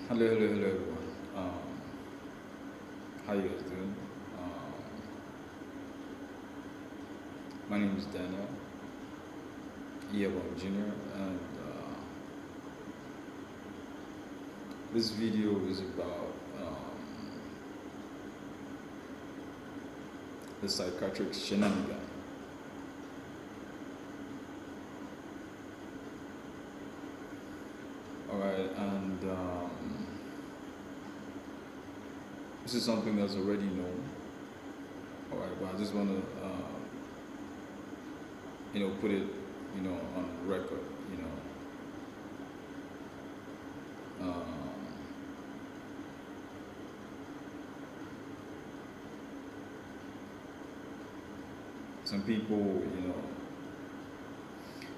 Hello, everyone. How you guys doing? My name is Daniel Iyabong Jr. and this video is about the psychiatric shenanigan. Alright, and this is something that's already known. Alright, but I just want to, put it, on record, some people,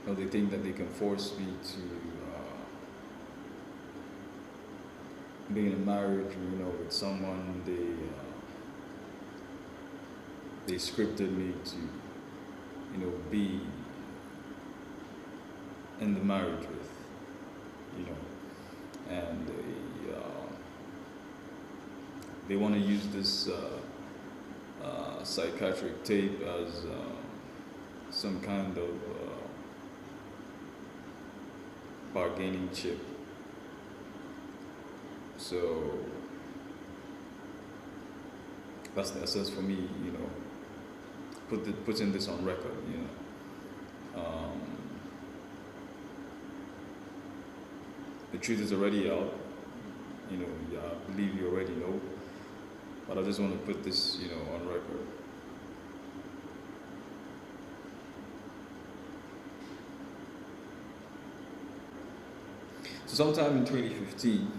they think that they can force me to be in a marriage, with someone they scripted me to, be in the marriage with, and they want to use this psychiatric tape as some kind of bargaining chip. So that's the essence for me, putting this on record, the truth is already out, I believe you already know, but I just want to put this, on record. So sometime in 2015,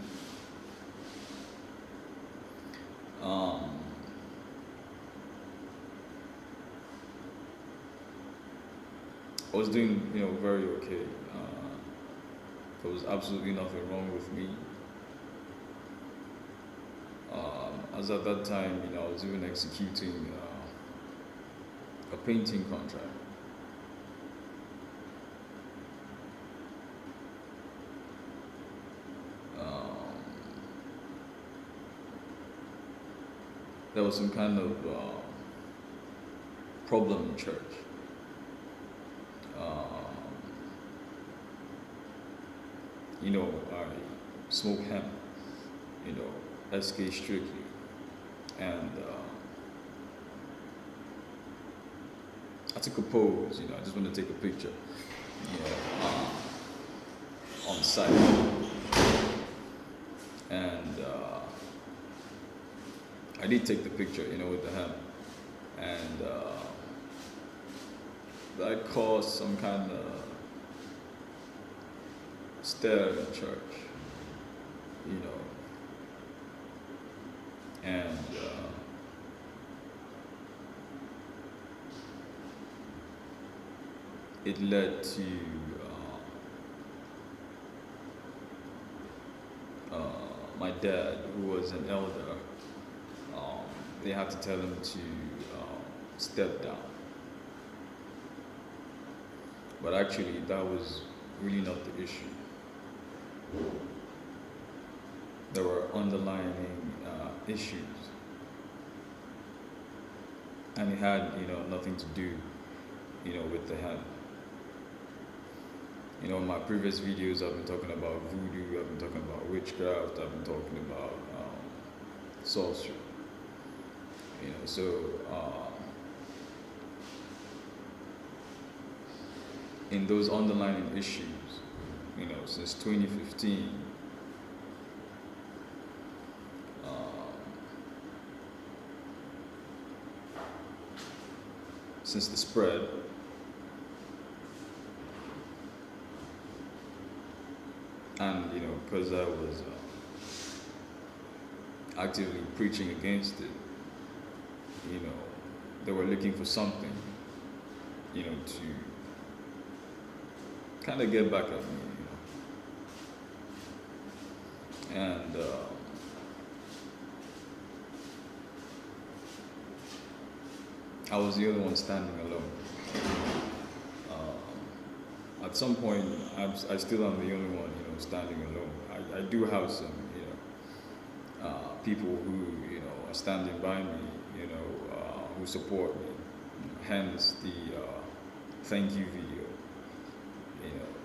I was doing, very okay. There was absolutely nothing wrong with me. As at that time, I was even executing a painting contract. There was some kind of problem in church. I smoke hemp, SK strictly, and I took a pose, I just want to take a picture, on site, and I did take the picture, with the hemp, and that caused some kind of stir in church, and it led to my dad, who was an elder. They had to tell him to step down. But actually, that was really not the issue. There were underlying issues, and it had, nothing to do, with the hemp. In my previous videos, I've been talking about voodoo, I've been talking about witchcraft, I've been talking about sorcery. So in those underlying issues, since 2015, since the spread, and because I was actively preaching against it, they were looking for something, to kind of get back at me, and I was the only one standing alone. At some point, I still am the only one, standing alone. I do have some, people who are standing by me, who support me. Hence the thank you video.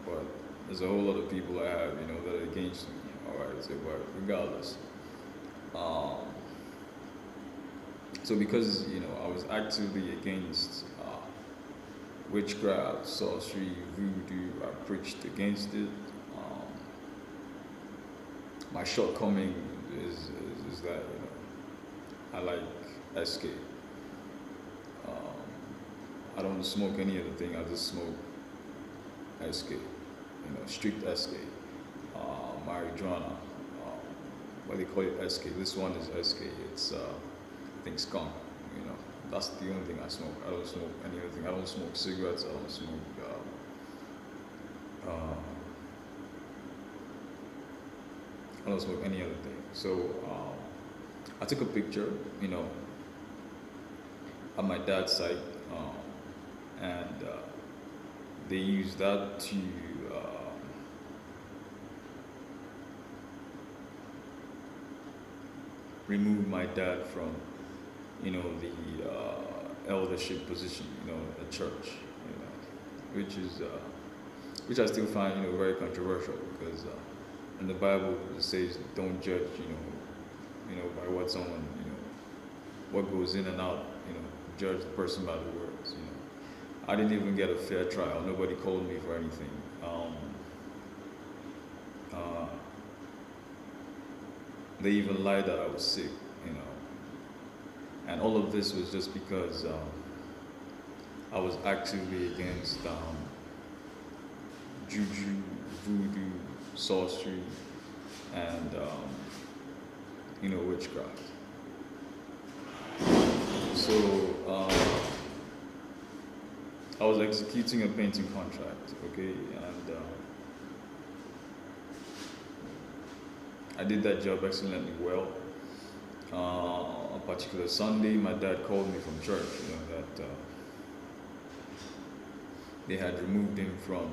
But there's a whole lot of people I have that are against me. All right, so but regardless. So because I was actively against witchcraft, sorcery, voodoo, I preached against it. My shortcoming is that I like SK. I don't smoke any other thing. I just smoke SK. Strict SK. Marijuana. What they call it SK. This one is SK. It's I think skunk. That's the only thing I smoke. I don't smoke any other thing. I don't smoke cigarettes. I don't smoke. I don't smoke any other thing. So I took a picture, at my dad's site, and they used that to remove my dad from, the eldership position, at church, which I still find, very controversial because in the Bible it says don't judge, by what someone, what goes in and out, judge the person by the words, I didn't even get a fair trial. Nobody called me for anything. They even lied that I was sick, and all of this was just because I was actively against juju, voodoo, sorcery, and witchcraft. So I was executing a painting contract, okay, and I did that job excellently well. A particular Sunday, my dad called me from church, that they had removed him from,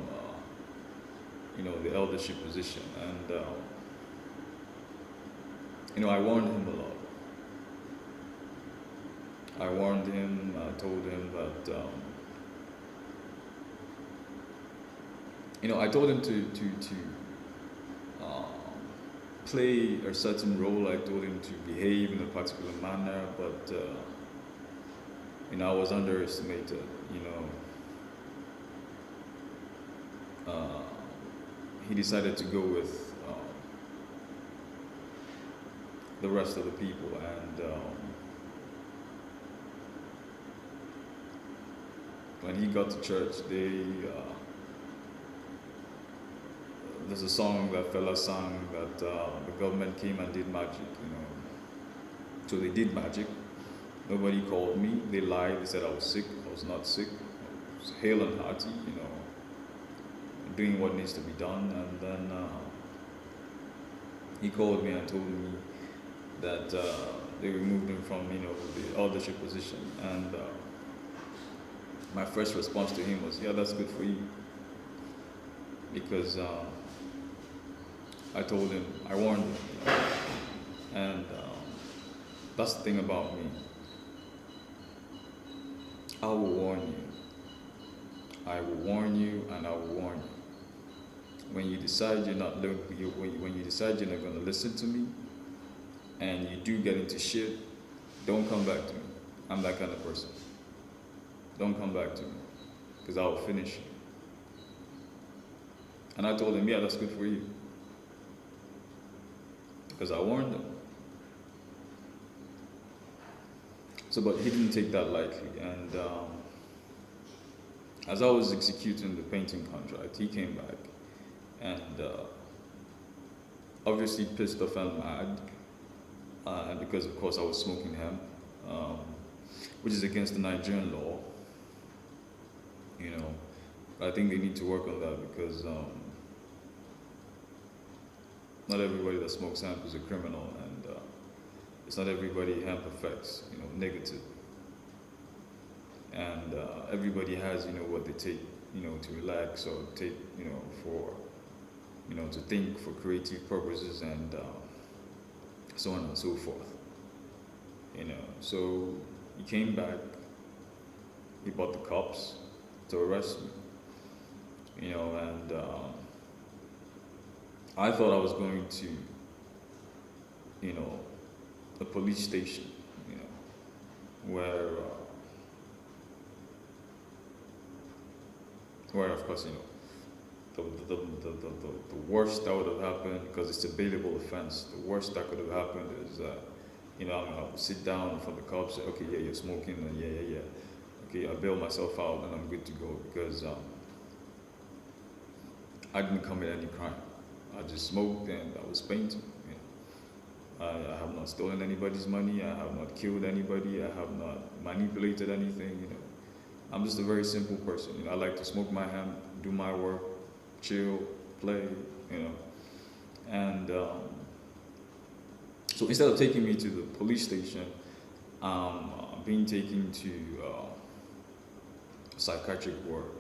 the eldership position, and I warned him a lot. I warned him. I told him that, I told him to play a certain role. I told him to behave in a particular manner, but I was underestimated. He decided to go with the rest of the people, and when he got to church, there's a song that fella sang that the government came and did magic, So they did magic. Nobody called me. They lied. They said I was sick. I was not sick. I was hale and hearty, doing what needs to be done. And then he called me and told me that they removed him from, the eldership position. And my first response to him was, yeah, that's good for you. Because I told him, I warned him, and that's the thing about me. I will warn you. I will warn you, and I will warn you. When you decide you're not when you decide you're not going to listen to me, and you do get into shit, don't come back to me. I'm that kind of person. Don't come back to me, because I will finish you. And I told him, yeah, that's good for you. Because I warned him. So, but he didn't take that lightly. And as I was executing the painting contract, he came back. And obviously pissed off and mad. Because, of course, I was smoking hemp, which is against the Nigerian law. I think they need to work on that because not everybody that smokes hemp is a criminal, and it's not everybody hemp affects, negative. And everybody has, what they take, to relax or take, for, to think for creative purposes. And so on and so forth. So he came back. He brought the cops to arrest me. And I thought I was going to, the police station, where of course, the worst that would have happened, because it's a bailable offense, the worst that could have happened is that, I would sit down in front of the cops, say, okay, yeah, you're smoking, and yeah. Okay, I bail myself out and I'm good to go, because I didn't commit any crime. I just smoked and I was painting. I have not stolen anybody's money. I have not killed anybody. I have not manipulated anything. I'm just a very simple person. I like to smoke my hemp, do my work, chill, play. And so instead of taking me to the police station, I'm being taken to psychiatric ward,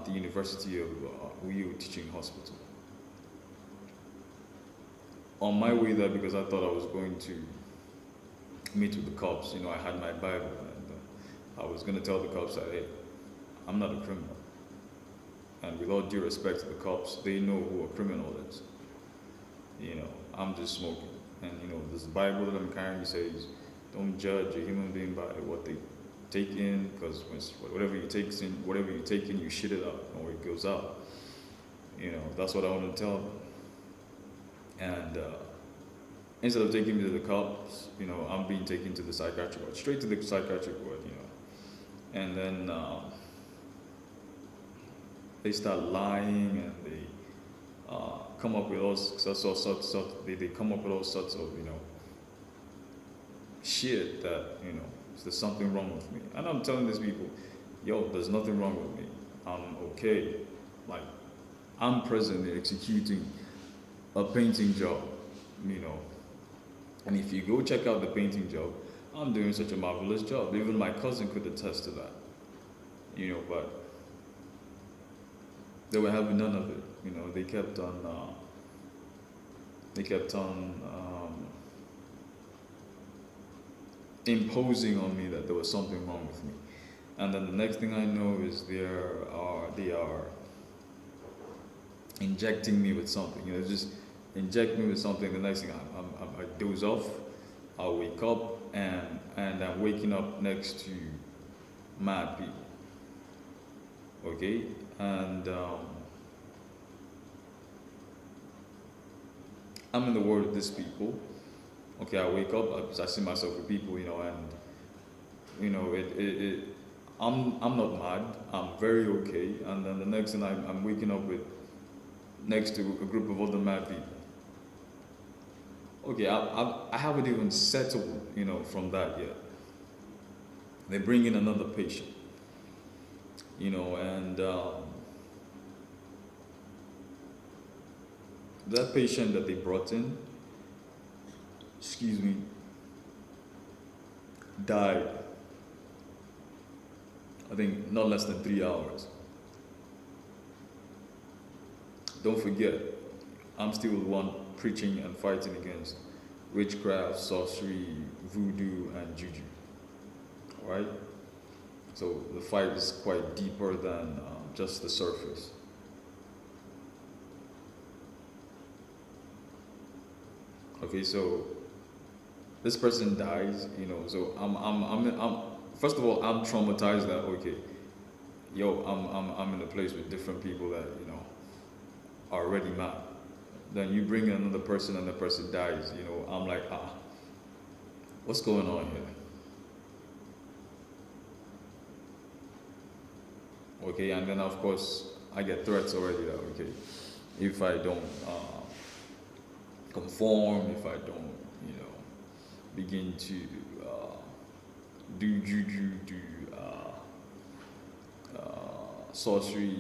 the University of Uyo Teaching Hospital. On my way there, because I thought I was going to meet with the cops, I had my Bible, and I was going to tell the cops that, hey, I'm not a criminal. And with all due respect to the cops, they know who a criminal is. I'm just smoking. And this Bible that I'm carrying says, don't judge a human being by what they take in, because whatever you take in, you shit it out, or it goes out. That's what I want to tell them. And instead of taking me to the cops, I'm being taken to the psychiatric ward, straight to the psychiatric ward, And then they start lying, and they come up with all sorts of, shit that, there's something wrong with me. And I'm telling these people, yo, there's nothing wrong with me. I'm okay. Like, I'm presently executing a painting job, And if you go check out the painting job, I'm doing such a marvelous job. Even my cousin could attest to that, but they were having none of it. They kept on imposing on me that there was something wrong with me. And then the next thing I know is they are injecting me with something. Just inject me with something. The next thing I doze off, I wake up, and I'm waking up next to mad people. Okay, and I'm in the world of these people. Okay, I wake up, I see myself with people, and I'm not mad. I'm very okay. And then the next thing I'm waking up with next to a group of other mad people. Okay, I haven't even settled, from that yet. They bring in another patient, and that patient that they brought in, died, I think not less than 3 hours. Don't forget, I'm still the one preaching and fighting against witchcraft, sorcery, voodoo, and juju. Alright? So the fight is quite deeper than just the surface. Okay, so this person dies, so I'm first of all, I'm traumatized that, okay, I'm in a place with different people that, are already mad. Then you bring in another person and the person dies, I'm like, what's going on here? Okay, and then of course, I get threats already that, okay, if I don't conform, if I don't, begin to do juju, do sorcery,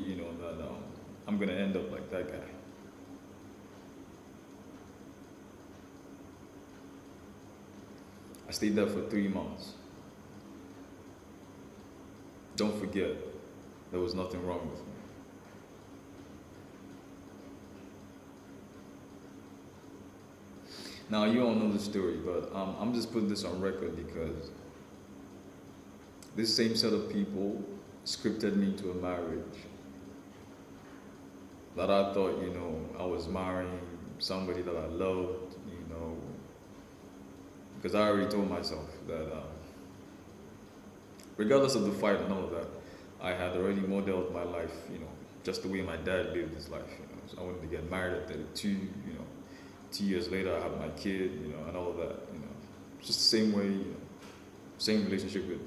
that I'm gonna end up like that guy. I stayed there for 3 months. Don't forget, there was nothing wrong with me. Now you all know the story, but I'm just putting this on record because this same set of people scripted me to a marriage that I thought, I was marrying somebody that I loved, because I already told myself that regardless of the fight and all of that, I had already modeled my life, just the way my dad lived his life, So I wanted to get married at 32, 2 years later I have my kid, and all of that, It's just the same way, same relationship with,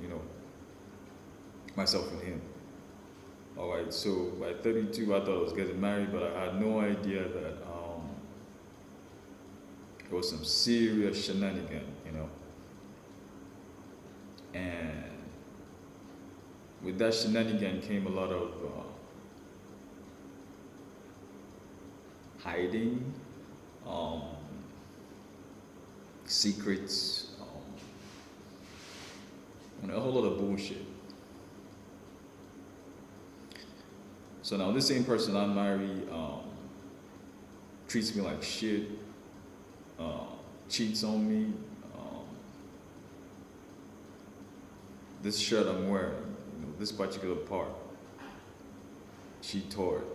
myself and him. All right, so by 32, I thought I was getting married, but I had no idea that it was some serious shenanigan, And with that shenanigan came a lot of hiding, secrets, and a whole lot of bullshit. So now this same person I marry treats me like shit, cheats on me. This shirt I'm wearing, this particular part, she tore it,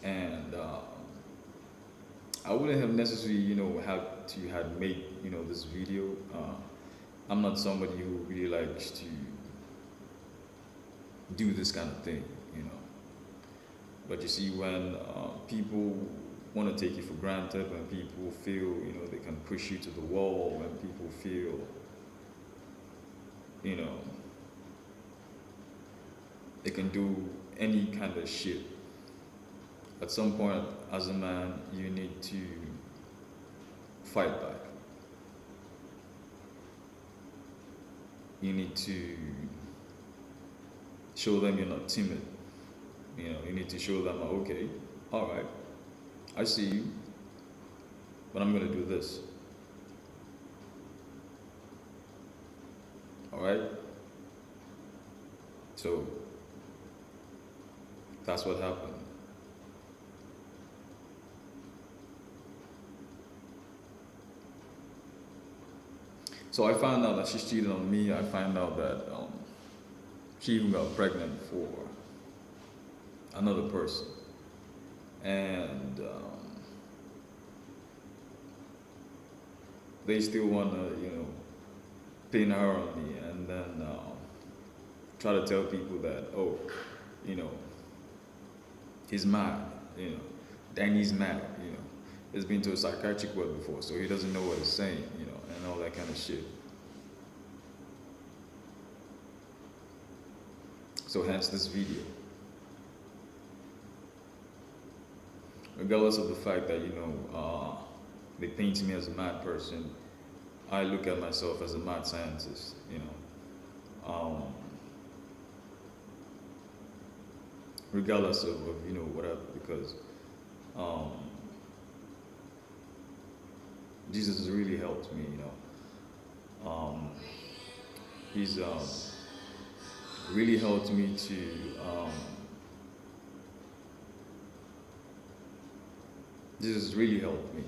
And I wouldn't have necessarily, had to had made, this video. I'm not somebody who really likes to do this kind of thing, But you see, when people want to take you for granted, when people feel, they can push you to the wall, when people feel, they can do any kind of shit. At some point, as a man, you need to fight back. You need to show them you're not timid. You need to show them, okay, all right, I see you, but I'm going to do this. All right? So that's what happened. So I found out that she cheated on me. I found out that she even got pregnant for another person. And they still want to, pin her on me, and then try to tell people that, oh, he's mad, Danny's mad, He's been to a psychiatric ward before, so he doesn't know what he's saying, and all that kind of shit. So hence this video. Regardless of the fact that, they paint me as a mad person, I look at myself as a mad scientist, regardless of whatever, because Jesus has really helped me, He's really helped me to Jesus has really helped me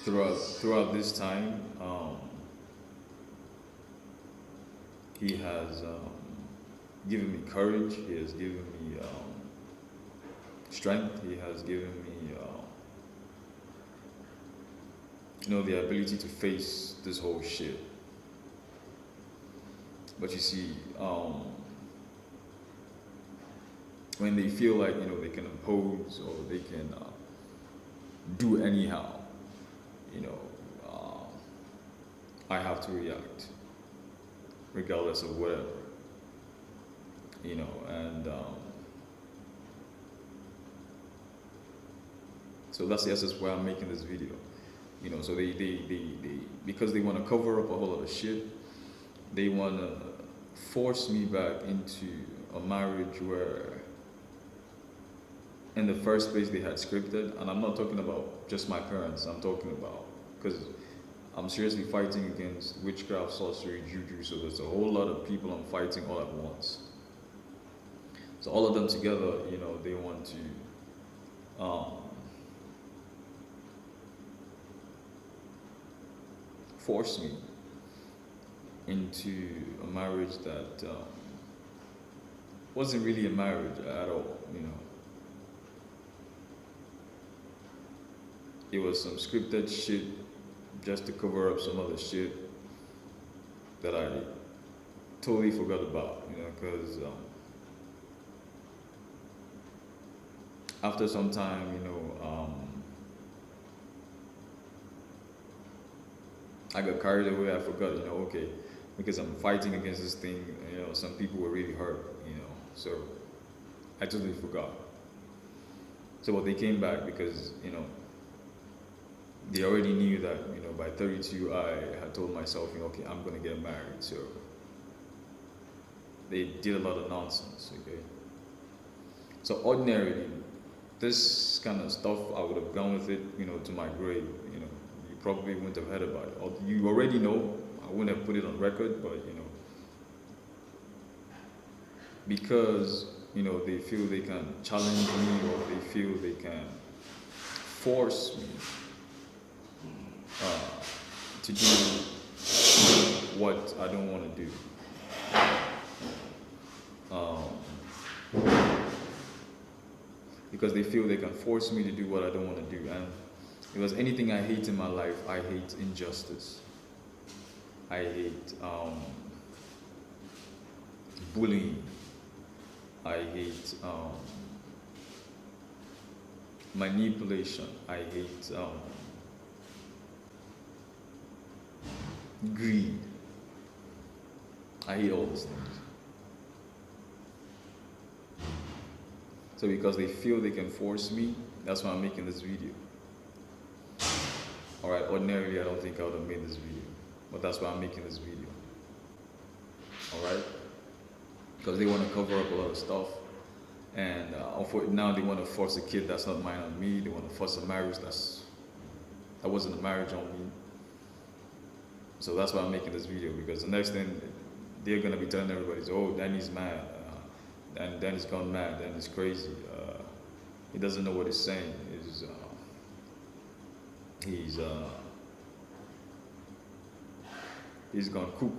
throughout this time. He has given me courage. He has given me strength. He has given me the ability to face this whole shit. But you see, when they feel like they can impose or they can do anyhow, I have to react regardless of whatever, and so that's the essence why I'm making this video. So they because they want to cover up a whole lot of shit, they want to force me back into a marriage where in the first place they had scripted. And I'm not talking about just my parents, I'm talking about, because I'm seriously fighting against witchcraft, sorcery, juju, so there's a whole lot of people I'm fighting all at once. So all of them together, they want to force me into a marriage that wasn't really a marriage at all. It was some scripted shit just to cover up some other shit that I totally forgot about, because after some time, I got carried away. I forgot, okay, because I'm fighting against this thing, some people were really hurt, so I totally forgot. So, but they came back because, they already knew that, by 32, I had told myself, okay, I'm going to get married. So they did a lot of nonsense, okay? So ordinarily, this kind of stuff, I would have gone with it, to my grave. You probably wouldn't have heard about it. Or you already know, I wouldn't have put it on record, but, because, they feel they can challenge me, or they feel they can force me to do what I don't want to do. Because they feel they can force me to do what I don't want to do. And because anything I hate in my life, I hate injustice. I hate bullying. I hate manipulation. I hate greed. I hate all those things. So because they feel they can force me, that's why I'm making this video. Alright, ordinarily I don't think I would have made this video, but that's why I'm making this video. Alright? Because they want to cover up a lot of stuff, and now they want to force a kid that's not mine on me. They want to force a marriage that wasn't a marriage on me. So that's why I'm making this video, because the next thing they're going to be telling everybody is, oh, Danny's mad. Danny's gone mad. Danny's crazy. He doesn't know what he's saying. He's gone cuckoo.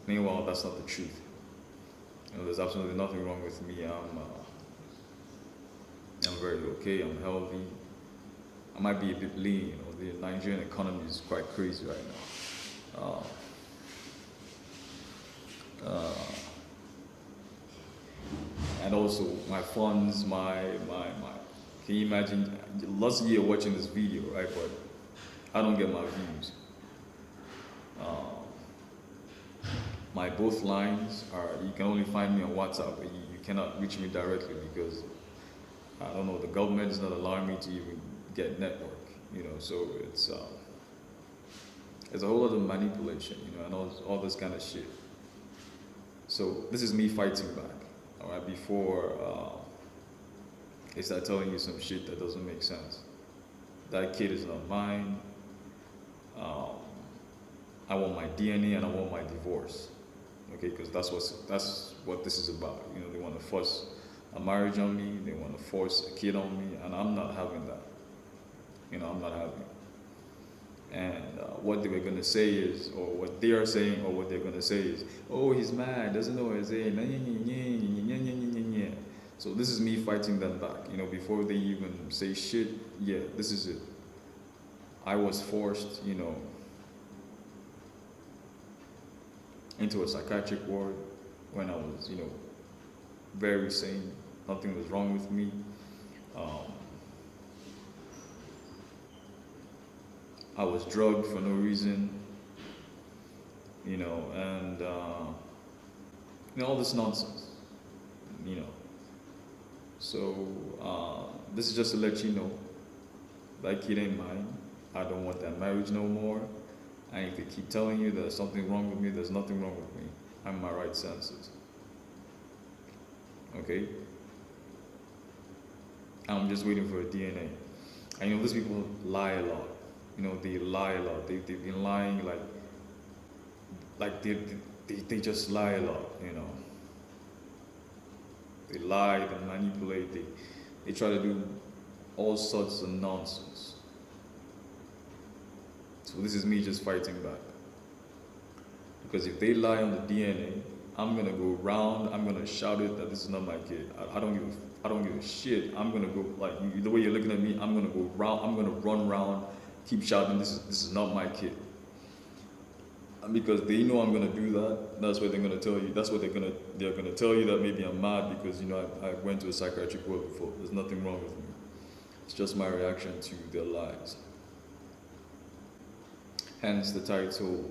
Meanwhile, that's not the truth. There's absolutely nothing wrong with me. I'm very okay. I'm healthy. I might be a bit lean. The Nigerian economy is quite crazy right now. And also my funds, can you imagine, last year watching this video, right? But I don't get my views. My both lines you can only find me on WhatsApp. You cannot reach me directly because, I don't know, the government is not allowing me to even get network, so it's a whole lot of manipulation, and all this kind of shit. So this is me fighting back, alright, before they start telling you some shit that doesn't make sense. That kid is not mine. I want my DNA and I want my divorce. Okay, because that's what this is about. They want to force a marriage on me, they want to force a kid on me, and I'm not having that. I'm not having it. And what they were going to say is, or what they are saying, or what they're going to say is, oh, he's mad, doesn't know what he's saying. So this is me fighting them back. Before they even say shit, yeah, this is it. I was forced, into a psychiatric ward when I was, very sane. Nothing was wrong with me. I was drugged for no reason, and all this nonsense, So this is just to let you know, that kid ain't mine. I don't want that marriage no more. I ain't gonna keep telling you there's something wrong with me. There's nothing wrong with me. I'm in my right senses. Okay? I'm just waiting for a DNA. And these people lie a lot. They lie a lot. They've been lying like they just lie a lot, They lie, they manipulate, they try to do all sorts of nonsense. So this is me just fighting back. Because if they lie on the DNA, I'm gonna go round, I'm gonna shout it that this is not my kid. I don't give a shit. I'm gonna go like the way you're looking at me, I'm gonna go round, I'm gonna run round, keep shouting this is not my kid. And because they know I'm gonna do that, that's what they're gonna tell you. That's what they're gonna tell you that maybe I'm mad because I went to a psychiatric ward before. There's nothing wrong with me. It's just my reaction to their lies. Hence the title,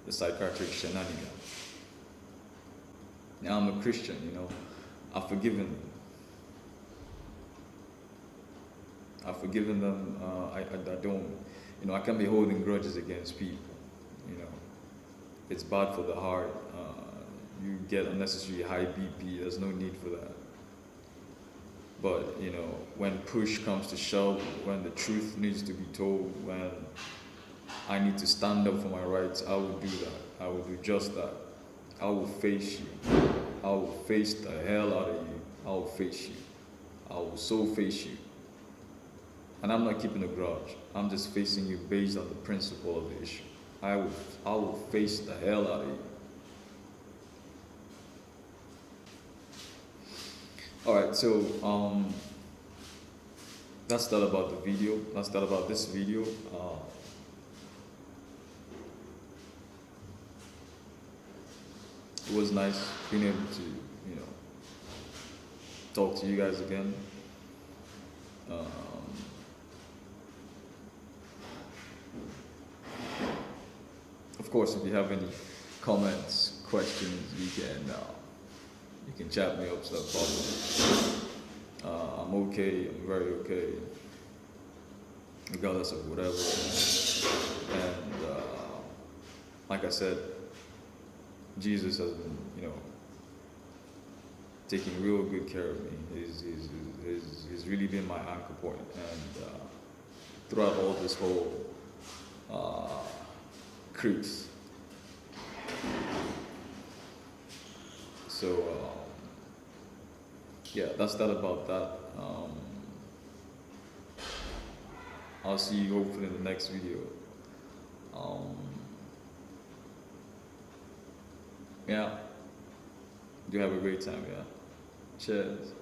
The Psychiatric Shenanigan. Now I'm a Christian, I've forgiven them. I've forgiven them. I don't, I can't be holding grudges against people. It's bad for the heart. You get unnecessarily high BP. There's no need for that. But when push comes to shove, when the truth needs to be told, when I need to stand up for my rights, I will do that. I will do just that. I will face you. I will face the hell out of you. I will face you. I will so face you. And I'm not keeping a grudge. I'm just facing you based on the principle of the issue. I will face the hell out of you. Alright, so that's that about the video. That's that about this video. It was nice being able to, talk to you guys again. Of course, if you have any comments, questions, you can chat me up, stuff. I'm okay. I'm very okay, regardless of whatever. And like I said, Jesus has been, taking real good care of me. He's really been my anchor point. And throughout all this whole crease. So, yeah, that's that about that. I'll see you hopefully in the next video. Yeah. Do have a great time, yeah. Cheers.